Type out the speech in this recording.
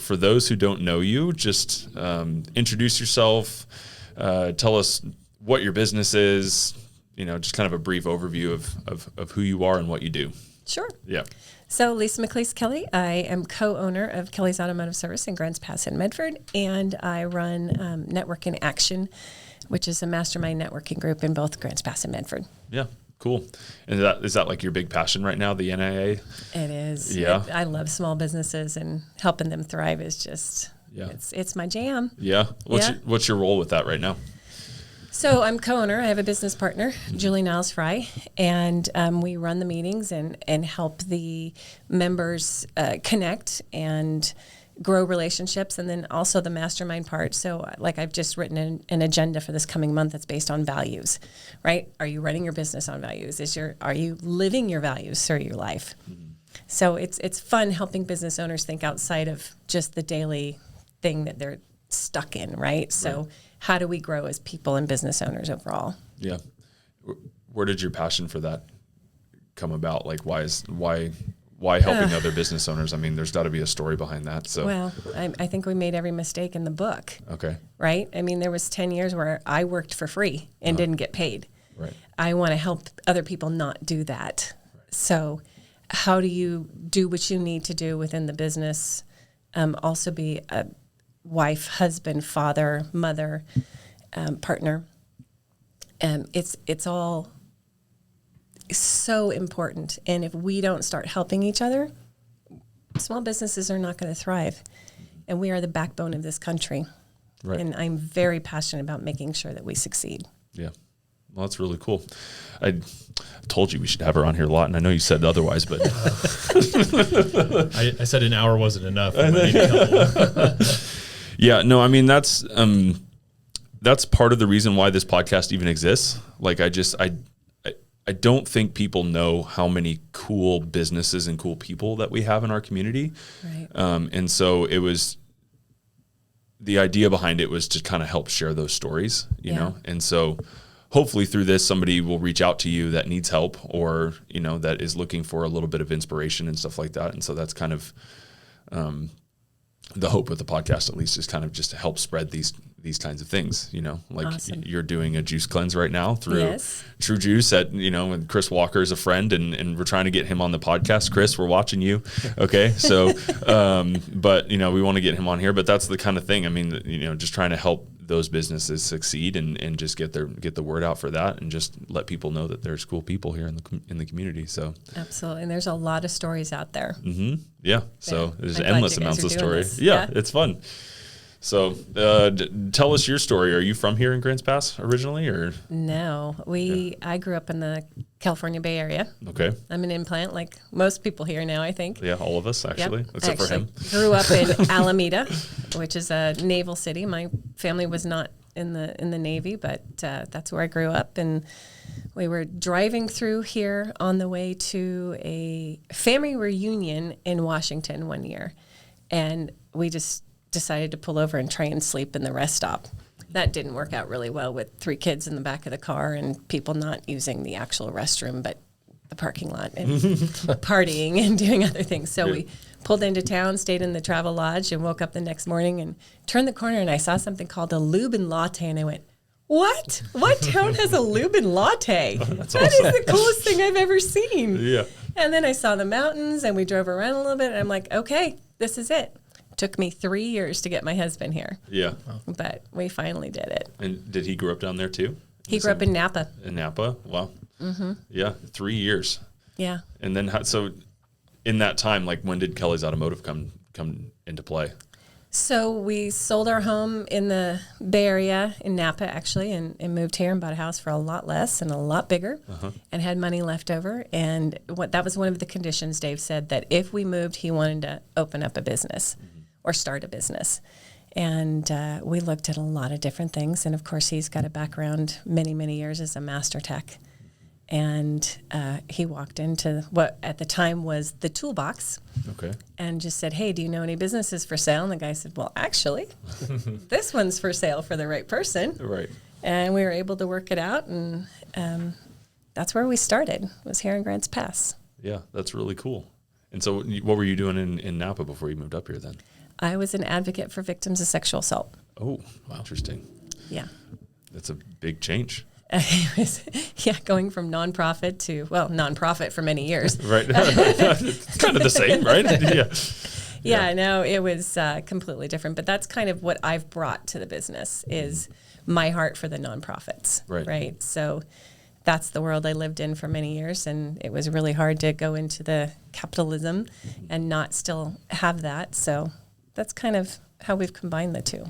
for those who don't know you, just introduce yourself, tell us what your business is, just kind of a brief overview of who you are and what you do. Sure. Yeah. So Lisa McClease-Kelly, I am co-owner of Kelly's Automotive Service in Grants Pass and Medford, and I run Network in Action, which is a mastermind networking group in both Grants Pass and Medford. Yeah, cool. And is that like your big passion right now, the NIA? It is. Yeah. I love small businesses, and helping them thrive is just, it's my jam. Yeah. What's your role with that right now? So I'm co-owner. I have a business partner, Julie Niles-Fry, and we run the meetings and help the members connect and grow relationships, and then also the mastermind part. So like I've just written an agenda for this coming month that's based on values, right? Are you running your business on values? Are you living your values through your life? Mm-hmm. So it's fun helping business owners think outside of just the daily thing that they're stuck in, right? So how do we grow as people and business owners overall? Yeah. Where did your passion for that come about? Like why helping other business owners? I mean, there's got to be a story behind that. So, well, I think we made every mistake in the book. Okay. Right? I mean, there was 10 years where I worked for free and didn't get paid. Right. I want to help other people not do that. Right. So how do you do what you need to do within the business? Also be a wife, husband, father, mother, partner. It's all so important. And if we don't start helping each other, small businesses are not going to thrive. And we are the backbone of this country. Right. And I'm very passionate about making sure that we succeed. Yeah. Well, that's really cool. I told you we should have her on here a lot, and I know you said otherwise, but I said an hour wasn't enough. Yeah, no, I mean, that's part of the reason why this podcast even exists. Like, I don't think people know how many cool businesses and cool people that we have in our community. Right. And so the idea behind it was to kind of help share those stories, you know? And so hopefully through this, somebody will reach out to you that needs help or, that is looking for a little bit of inspiration and stuff like that. And so that's kind of, the hope with the podcast, at least, is kind of just to help spread these kinds of things, like awesome. You're doing a juice cleanse right now through True Juice and Chris Walker is a friend and we're trying to get him on the podcast. Chris, we're watching you. Okay. So, but we want to get him on here, but that's the kind of thing. I mean, just trying to help those businesses succeed and just get the word out for that and just let people know that there's cool people here in the community. So absolutely. And there's a lot of stories out there. Mm-hmm. Yeah. So there's endless amounts of stories. Yeah. It's fun. So tell us your story. Are you from here in Grants Pass originally, or? No, I grew up in the California Bay Area. Okay. I'm an implant like most people here now, I think. Yeah, all of us actually, except for him. Grew up in Alameda, which is a naval city. My family was not in the Navy, but that's where I grew up. And we were driving through here on the way to a family reunion in Washington one year, and we just decided to pull over and try and sleep in the rest stop. That didn't work out really well with 3 kids in the back of the car and people not using the actual restroom, but the parking lot and partying and doing other things. So we pulled into town, stayed in the travel lodge, and woke up the next morning and turned the corner and I saw something called a Lubin latte, and I went, what? What town has a Lubin latte? That awesome. Is the coolest thing I've ever seen. Yeah. And then I saw the mountains and we drove around a little bit and I'm like, okay, this is it. Took me 3 years to get my husband here. Yeah. But we finally did it. And did he grow up down there too? He grew up in Napa. In Napa? Wow. Mm-hmm. Yeah. 3 years. Yeah. And then, so in that time, like when did Kelly's Automotive come into play? So we sold our home in the Bay Area in Napa, actually, and moved here and bought a house for a lot less and a lot bigger and had money left over. And that was one of the conditions Dave said, that if we moved, he wanted to open up a business or start a business. And we looked at a lot of different things. And, of course, he's got a background many, many years as a master tech. And he walked into what at the time was the toolbox and just said, hey, do you know any businesses for sale? And the guy said, well, actually, this one's for sale for the right person. Right. And we were able to work it out. And that's where we started, was here in Grants Pass. Yeah, that's really cool. And so what were you doing in Napa before you moved up here then? I was an advocate for victims of sexual assault. Oh, wow. Interesting. Yeah. That's a big change. It was, going from nonprofit to, nonprofit for many years. Right. It's kind of the same, right? Yeah, no, it was completely different. But that's kind of what I've brought to the business is my heart for the nonprofits. Right. So that's the world I lived in for many years. And it was really hard to go into the capitalism and not still have that. So that's kind of how we've combined the two.